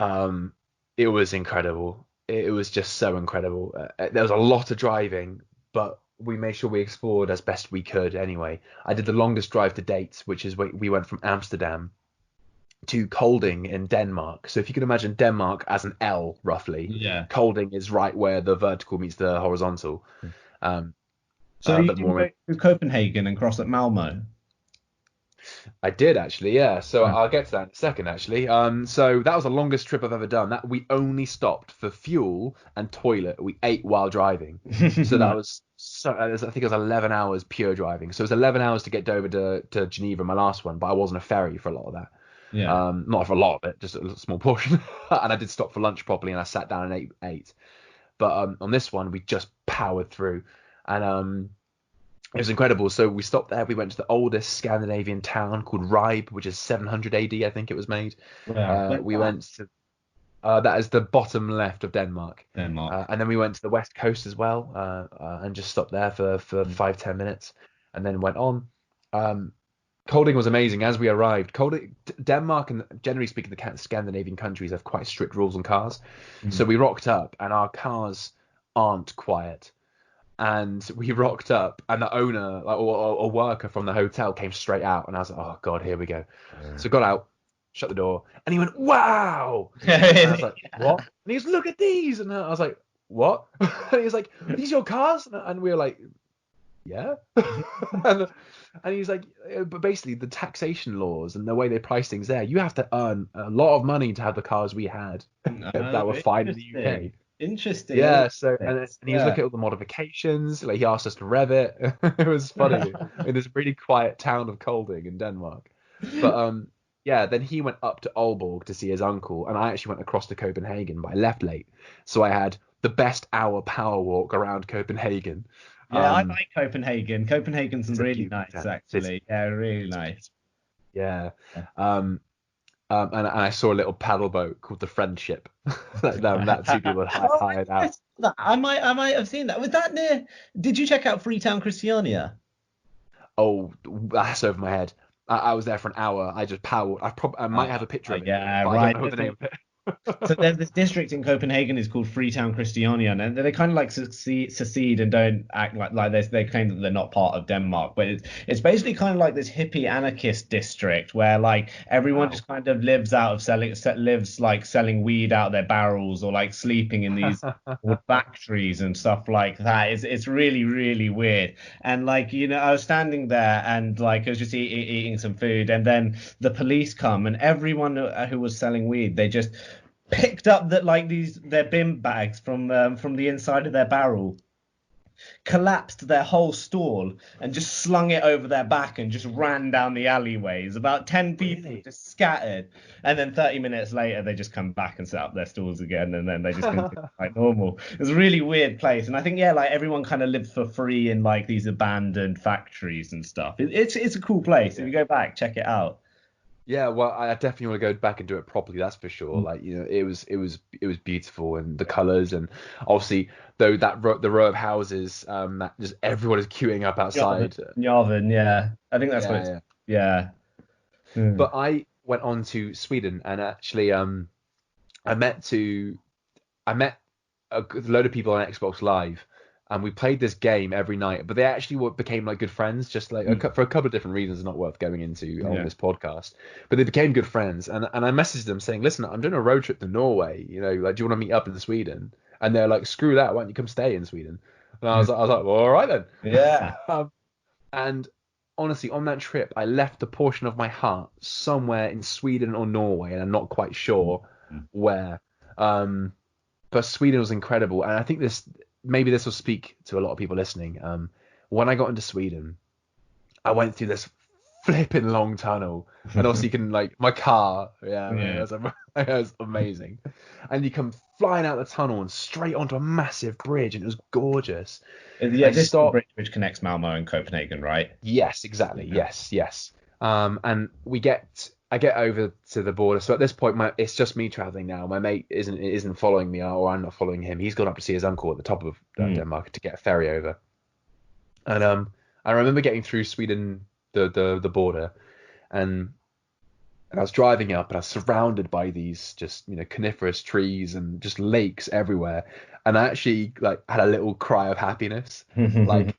um, it was incredible. It was just so incredible. There was a lot of driving, but we made sure we explored as best we could anyway. I did the longest drive to date, which is we went from Amsterdam to Kolding in Denmark. So if you can imagine Denmark as an L roughly, Yeah. Kolding is right where the vertical meets the horizontal. Um, So you but didn't more go to Copenhagen and cross at Malmo? I did actually, yeah. So Yeah. I'll get to that in a second, actually. So that was the longest trip I've ever done. That we only stopped for fuel and toilet. We ate while driving. So that Nice. was I think it was 11 hours pure driving. So it was 11 hours to get over to Geneva, my last one, but I was on a ferry for a lot of that. Yeah. Not for a lot of it, just a small portion. And I did stop for lunch properly, and I sat down and ate. But on this one, we just powered through, and it was incredible. So we stopped there. We went to the oldest Scandinavian town called Ribe, which is 700 AD, I think it was made. Where's We that? went to that is the bottom left of Denmark, Denmark. and then we went to the west coast as well, and just stopped there for 5-10 minutes, and then went on. Kolding was amazing as we arrived. Denmark, and generally speaking, the Scandinavian countries have quite strict rules on cars. So Mm. we rocked up, and our cars aren't quiet. And we rocked up, and the owner, like, or a worker from the hotel, came straight out, and I was like, "Oh God, here we go." So got out, shut the door, and he went, "Wow!" And I was like, "What?" And he was, "Look at these," and I was like, "What?" And he was like, "Are these your cars?" And we were like, "Yeah." and, and he's like, "But basically, the taxation laws and the way they price things there, you have to earn a lot of money to have the cars we had that were fine in the UK." Interesting. Interesting. I Yeah, didn't so know and, this. and he was Yeah. looking at all the modifications. Like he asked us to rev it. It was funny in this really quiet town of Kolding in Denmark. But yeah, then he went up to Aalborg to see his uncle, and I actually went across to Copenhagen, but I left late, so I had the best hour power walk around Copenhagen. Yeah, I Um, like Copenhagen. Copenhagen's it's a really beautiful nice, town. It's actually. Yeah, really nice. yeah. Um, and I saw a little paddle boat called the Friendship that two people had Oh, hired I out. saw that. I might have seen that. Was that near? Did you check out Freetown Christiania? Oh, that's over my head. I was there for an hour. I just powered. I might have a picture of it here, Yeah, but I don't right. know the name of it. So there's this district in Copenhagen is called Freetown Christiania, and they kind of like secede and don't act like they claim that they're not part of Denmark, but it's basically kind of like this hippie anarchist district where like everyone Wow. just kind of lives out of lives like selling weed out of their barrels or like sleeping in these old factories and stuff like that. It's really really weird. And like I was standing there and like I was just eating some food, and then the police come, and everyone who was selling weed, they just picked up that like their bin bags from the inside of their barrel, collapsed their whole stall, and just slung it over their back and just ran down the alleyways. About 10 people Really? just scattered, and then 30 minutes later they just come back and set up their stalls again, and then they just continue like normal. It was a really weird place, and I think like everyone kind of lived for free in like these abandoned factories and stuff. It's a cool place. If Yeah. you go back, check it out. Yeah, well, I definitely want to go back and do it properly. That's for sure. Like, it was beautiful, and the colors, and obviously though the row of houses, that just everyone is queuing up outside. Yarvan, yeah. I think that's what Yeah, it's. yeah. Yeah. Hmm. But I went on to Sweden, and actually, I met to I met a load of people on Xbox Live, and we played this game every night. But they actually became like good friends, just like for a couple of different reasons, not worth going into on Yeah. this podcast. But they became good friends, and I messaged them saying, "Listen, I'm doing a road trip to Norway. Like, do you want to meet up in Sweden?" And they're like, "Screw that! Why don't you come stay in Sweden?" And I was like, "Well, all right then." Yeah. And honestly, on that trip, I left a portion of my heart somewhere in Sweden or Norway, and I'm not quite sure where. But Sweden was incredible, and I think this will speak to a lot of people listening. When I got into Sweden, I went through this flipping long tunnel, and also you can like my car, yeah, man, Yeah. it was amazing, and you come flying out the tunnel and straight onto a massive bridge, and it was gorgeous. Yeah, I this is the stopped. bridge which connects Malmo and Copenhagen, right? Yes, exactly. Yeah. Yes, yes. And I get over to the border. So at this point, it's just me traveling now. My mate isn't following me, or I'm not following him. He's gone up to see his uncle at the top of Mm. Denmark to get a ferry over. And I remember getting through Sweden, the border, and I was driving up, and I was surrounded by these just coniferous trees and just lakes everywhere. And I actually like had a little cry of happiness, like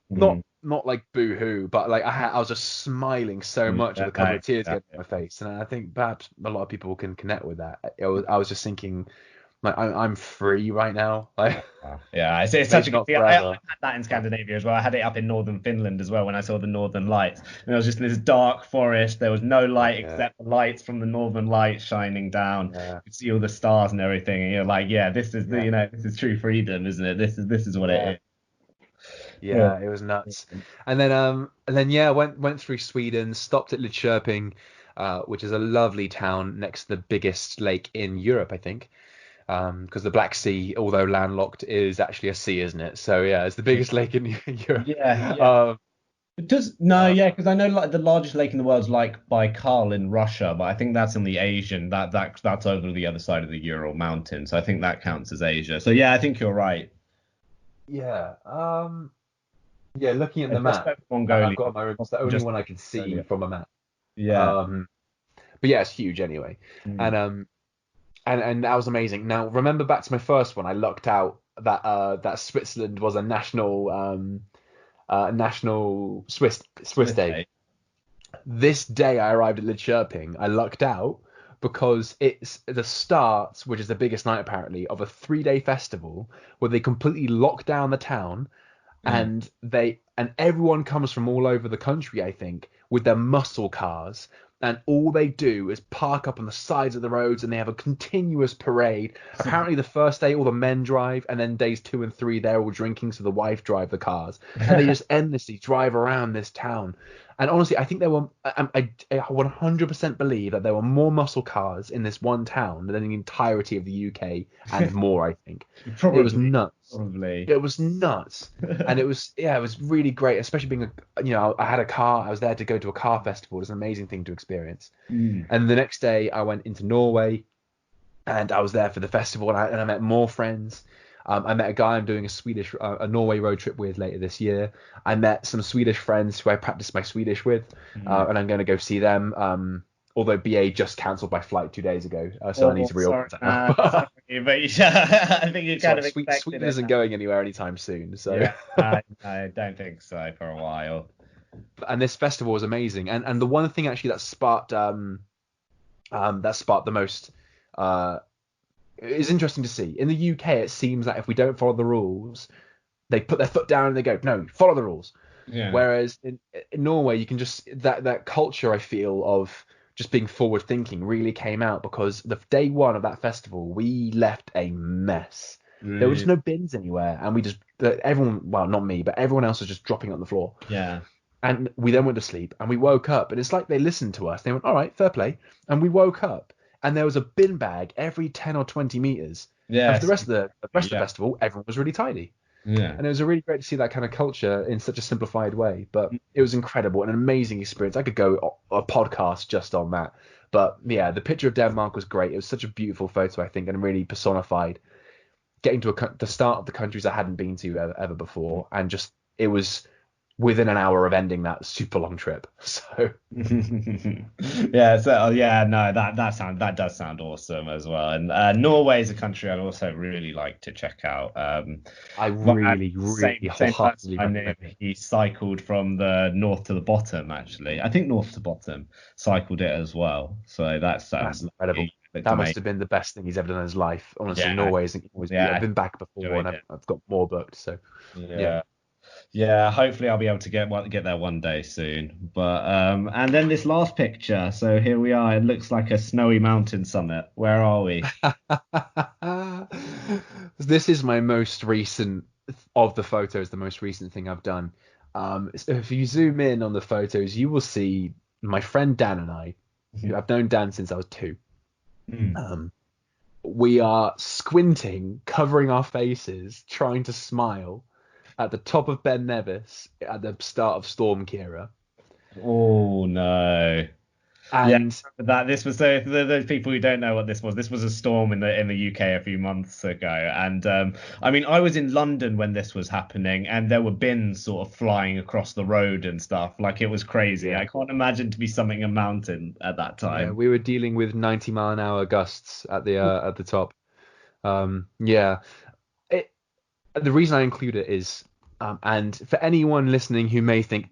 not like boo hoo, but like I was just smiling so much with a couple Yeah, of tears yeah. getting on my face. And I think perhaps a lot of people can connect with that. I was just thinking, like, I'm free right now. Like, Yeah, it's such maybe a good not thing. I forever. had that in Scandinavia as well. I had it up in northern Finland as well when I saw the northern lights. And it was just in this dark forest. There was no light Yeah, except the lights from the northern lights shining down. yeah, You could see all the stars and everything. And you're like, yeah, this is yeah, this is true freedom, isn't it? This is what yeah. it is. Yeah, it was nuts. And then yeah, went through Sweden, stopped at Lidköping, which is a lovely town next to the biggest lake in Europe, I think. Because the Black Sea, although landlocked, is actually a sea, isn't it? So yeah, it's the biggest lake in Europe. Yeah. Um, It does no, uh, yeah, because I know like the largest lake in the world is like Baikal in Russia, but I think that's in the Asian that's over the other side of the Ural Mountains. So I think that counts as Asia. So yeah, I think you're right. yeah, yeah. Looking at the It's just map over that I've Mongolia, got on my room, it's the only just one I can see Mongolia. from a map. Yeah. Um, but yeah, it's huge anyway. Mm. And and that was amazing. Now remember back to my first one, I lucked out that Switzerland was a national Swiss day. Okay. This day I arrived at Lidköping, I lucked out because it's the start, which is the biggest night apparently, of a 3-day festival where they completely lock down the town, Mm. and everyone comes from all over the country, I think, with their muscle cars, and all they do is park up on the sides of the roads, and they have a continuous parade. Apparently the first day all the men drive, and then days 2 and 3 they're all drinking, so the wife drive the cars, and they just endlessly drive around this town. And honestly, I think there were I 100% believe that there were more muscle cars in this one town than the entirety of the UK and more, I think. It was Probably. nuts. Probably. It was nuts, and it was really great, especially being I had a car. I was there to go to a car festival. It was an amazing thing to experience. Mm. And the next day, I went into Norway, and I was there for the festival, and I met more friends. I met a guy I'm doing a Norway road trip with later this year. I met some Swedish friends who I practiced my Swedish with, Mm. and I'm going to go see them although BA just cancelled my flight 2 days ago, so I need to reorganize that now. Sorry, but yeah, I think you kind of expected Sweden it. isn't going anywhere anytime soon, so Yeah, I don't think so for a while. And this festival was amazing, and the one thing actually that sparked the most is interesting to see. In the UK, it seems that if we don't follow the rules, they put their foot down and they go, no, follow the rules. Yeah. Whereas in Norway, you can just that culture, I feel, of just being forward thinking really came out, because the day one of that festival, we left a mess. Really? There were just no bins anywhere, and everyone, well, not me, but everyone else was just dropping on the floor. Yeah. And we then went to sleep, and we woke up, and it's like they listened to us. They went, all right, fair play. And we woke up, and there was a bin bag every 10 or 20 meters. Yeah. And for the rest of the festival, everyone was really tidy. Yeah. And it was really great to see that kind of culture in such a simplified way. But it was incredible and an amazing experience. I could go a podcast just on that. But yeah, the picture of Denmark was great. It was such a beautiful photo, I think, and really personified getting to the start of the countries I hadn't been to ever before. And just, it was within an hour of ending that super long trip. So yeah, no, that does sound awesome as well. And Norway is a country I'd also really like to check out. I really wholeheartedly recommend it. He cycled from the north to the bottom, actually. I think north to bottom, cycled it as well. So that's incredible. That must have been the best thing he's ever done in his life. Honestly, yeah. Norway isn't always. Yeah, I've been back before, and I've got more booked. So yeah, hopefully I'll be able to get there one day soon. But and then this last picture. So here we are. It looks like a snowy mountain summit. Where are we? This is my most recent of the photos. The most recent thing I've done. So if you zoom in on the photos, you will see my friend Dan and I. I've known Dan since I was 2. We are squinting, covering our faces, trying to smile at the top of Ben Nevis at the start of Storm Kira. Oh no! And this was so for those people who don't know what this was. This was a storm in the UK a few months ago, and I mean I was in London when this was happening, and there were bins sort of flying across the road and stuff. Like it was crazy. I can't imagine to be something a mountain at that time. Yeah, we were dealing with 90-mile-an-hour gusts at the top. The reason I include it is, and for anyone listening who may think,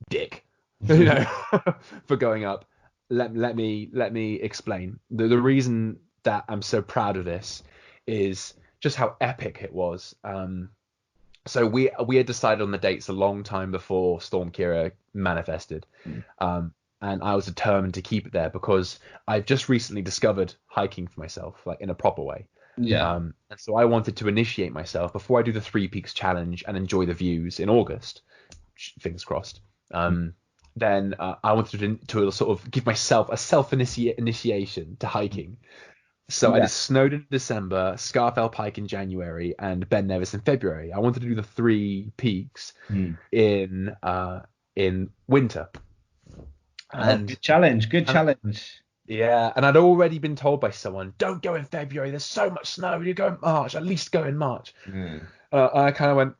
dick, for going up, let me explain. The reason that I'm so proud of this is just how epic it was. So we had decided on the dates a long time before Storm Kira manifested. And I was determined to keep it there because I've just recently discovered hiking for myself, like in a proper way. Yeah. And so I wanted to initiate myself before I do the 3 Peaks challenge and enjoy the views in August. Fingers crossed. Then I wanted to sort of give myself a self-initiation to hiking. So I did Snowdon in December, Scarfell Pike in January, and Ben Nevis in February. I wanted to do the 3 Peaks in winter. And good challenge. Yeah, and I'd already been told by someone, don't go in February, there's so much snow, you go in March, at least go in March. I kind of went,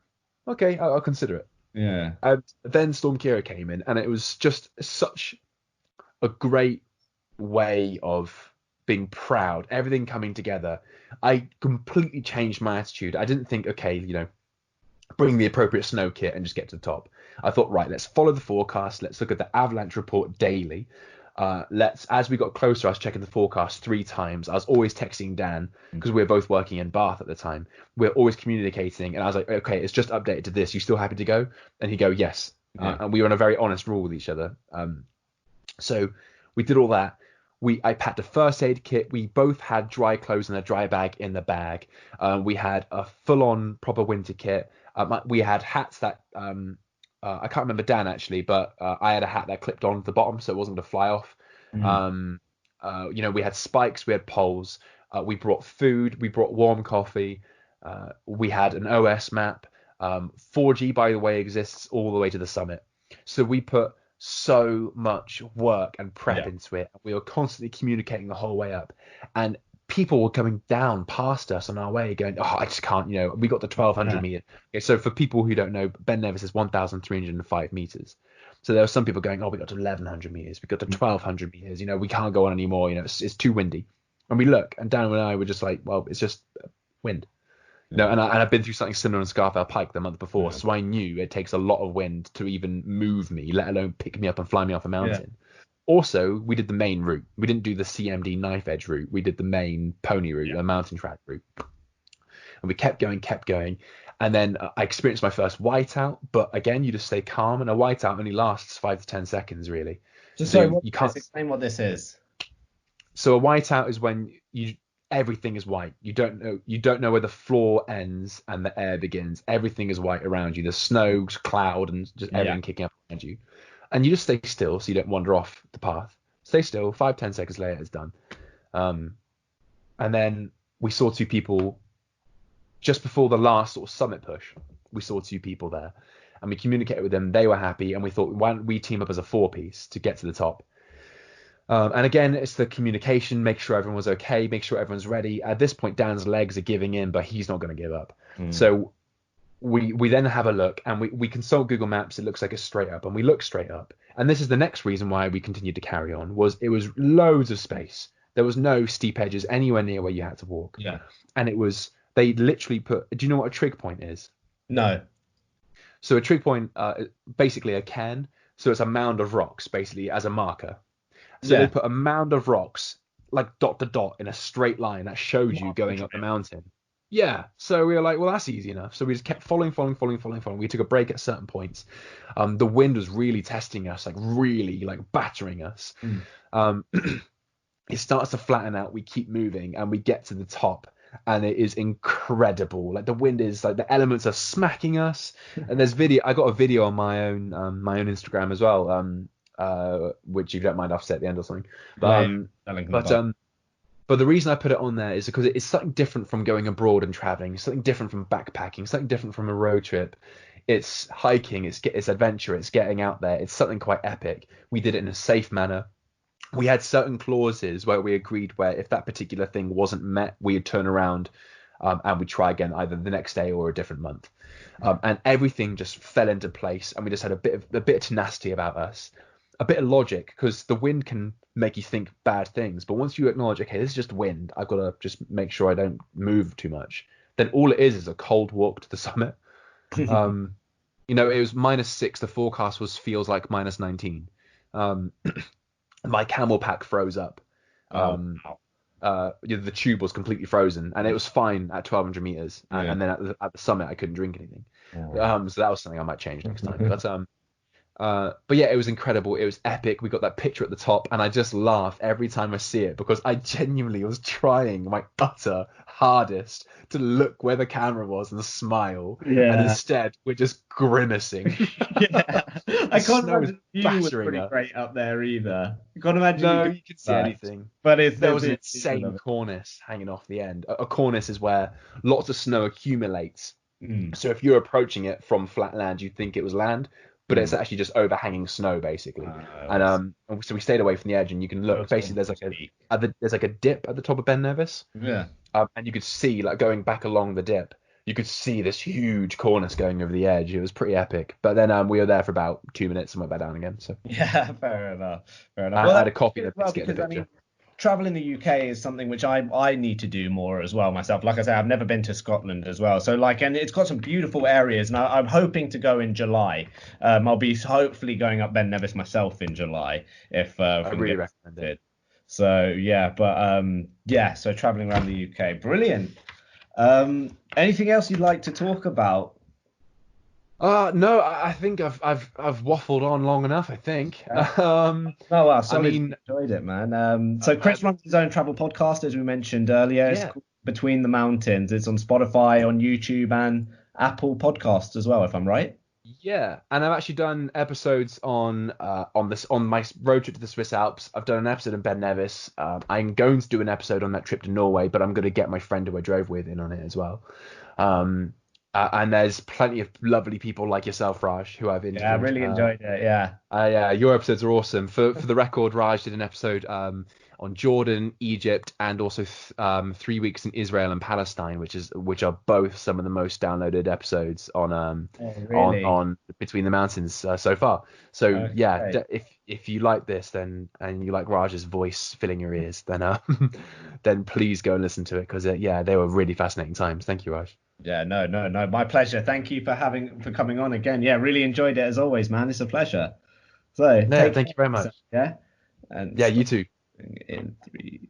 okay, I'll consider it. Yeah. And then Storm Kira came in, and it was just such a great way of being proud, everything coming together. I completely changed my attitude. I didn't think, okay, bring the appropriate snow kit and just get to the top. I thought, right, let's follow the forecast, let's look at the avalanche report daily. As we got closer, I was checking the forecast 3 times. I was always texting Dan because we were both working in Bath at the time. We were always communicating, and I was like, okay, it's just updated to this. You still happy to go? And he'd go, yes. And we were on a very honest rule with each other. So we did all that. I packed a first aid kit. We both had dry clothes and a dry bag in the bag. We had a full-on proper winter kit. We had hats that I can't remember Dan actually, but I had a hat that clipped on the bottom so it wasn't going to fly off. We had spikes, we had poles, we brought food, we brought warm coffee, we had an OS map. 4G, by the way, exists all the way to the summit. So we put so much work and prep into it. We were constantly communicating the whole way up. And people were coming down past us on our way going, oh, I just can't, we got the 1200 meter. Okay, so for people who don't know, Ben Nevis is 1,305 meters. So there were some people going, oh, we got to 1100 meters, we got to 1200 meters, we can't go on anymore, it's too windy. And we look, and Dan and I were just like, well, it's just wind. And I've been through something similar in Scarfell Pike the month before, so I knew it takes a lot of wind to even move me, let alone pick me up and fly me off a mountain. Also, we did the main route. We didn't do the CMD knife edge route. We did the main pony route, the mountain track route. And we kept going. And then I experienced my first whiteout. But again, you just stay calm. And a whiteout only lasts 5 to 10 seconds, really. Just so you can't explain what this is. So a whiteout is when everything is white. You don't know where the floor ends and the air begins. Everything is white around you. There's snow, cloud, and just everything kicking up around you. And you just stay still so you don't wander off the path. Stay still. 5-10 seconds later, it's done. And then we saw 2 people just before the last sort of summit push. We saw 2 people there, and we communicated with them. They were happy, and we thought, why don't we team up as a 4-piece to get to the top? And again, it's the communication. Make sure everyone was okay. Make sure everyone's ready. At this point, Dan's legs are giving in, but he's not going to give up. So we then have a look, and we consult Google Maps. It looks like it's straight up, and we look straight up. And this is the next reason why we continued to carry on, was it was loads of space. There was no steep edges anywhere near where you had to walk. And they literally do you know what a trig point is? No. So a trig point, basically a cairn. So it's a mound of rocks, basically, as a marker. So they put a mound of rocks, like dot to dot, in a straight line that shows you going up the mountain. Yeah, so we were like, well, that's easy enough. So we just kept following. We took a break at certain points. The wind was really testing us, really battering us. It starts to flatten out. We keep moving, and we get to the top, and it is incredible. The wind is the elements are smacking us. And there's video. I got a video on my own Instagram as well, which if you don't mind, I'll set at the end or something. But the reason I put it on there is because it's something different from going abroad and traveling. It's something different from backpacking. Something different from a road trip. It's hiking. It's adventure. It's getting out there. It's something quite epic. We did it in a safe manner. We had certain clauses where we agreed where if that particular thing wasn't met, we'd turn around and we'd try again either the next day or a different month. And everything just fell into place, and we just had a bit of tenacity about us. A bit of logic, because the wind can make you think bad things. But once you acknowledge, okay, this is just wind, I've got to just make sure I don't move too much. Then all it is a cold walk to the summit. It was -6. The forecast feels like -19. My camel pack froze up. The tube was completely frozen, and it was fine at 1200 meters. And then at the summit, I couldn't drink anything. So that was something I might change next time. But yeah, it was incredible. It was epic. We got that picture at the top, and I just laugh every time I see it, because I genuinely was trying my utter hardest to look where the camera was and smile. And instead, we're just grimacing. I can't imagine you was pretty great up there either. I can't imagine. No, you can see anything. But there was an insane cornice hanging off the end. A cornice is where lots of snow accumulates. So if you're approaching it from flat land, you'd think it was land. But it's actually just overhanging snow, basically. And so we stayed away from the edge, and you can look. Basically, there's like a dip at the top of Ben Nevis. And you could see, going back along the dip, you could see this huge cornice going over the edge. It was pretty epic. But then we were there for about 2 minutes and went back down again. So fair enough. I had a coffee to get the picture. Travel in the UK is something which I need to do more as well myself. Like I say, I've never been to Scotland as well. So and it's got some beautiful areas, and I'm hoping to go in July. I'll be hopefully going up Ben Nevis myself in July if I really recommend it. So so traveling around the UK, brilliant. Anything else you'd like to talk about? No, I think I've waffled on long enough, I think. Enjoyed it, man. So Chris runs his own travel podcast, as we mentioned earlier. It's called Between the Mountains. It's on Spotify, on YouTube, and Apple Podcasts as well, if I'm right. Yeah, and I've actually done episodes on my road trip to the Swiss Alps. I've done an episode in Ben Nevis. I'm going to do an episode on that trip to Norway, but I'm going to get my friend who I drove with in on it as well. And there's plenty of lovely people like yourself, Raj, who I've interviewed. Yeah, I really enjoyed it. Your episodes are awesome. For the record, Raj did an episode Jordan, Egypt, and also 3 weeks in Israel and Palestine, which are both some of the most downloaded episodes on really? on Between the Mountains so far. So Okay. yeah, if you like this, and you like Raj's voice filling your ears, then then please go and listen to it, because they were really fascinating times. Thank you, Raj. Yeah, no, my pleasure. Thank you for coming on again. Yeah, really enjoyed it as always, man. It's a pleasure. So Yeah, thank you very much. Yeah, and Yeah, you too. in 3.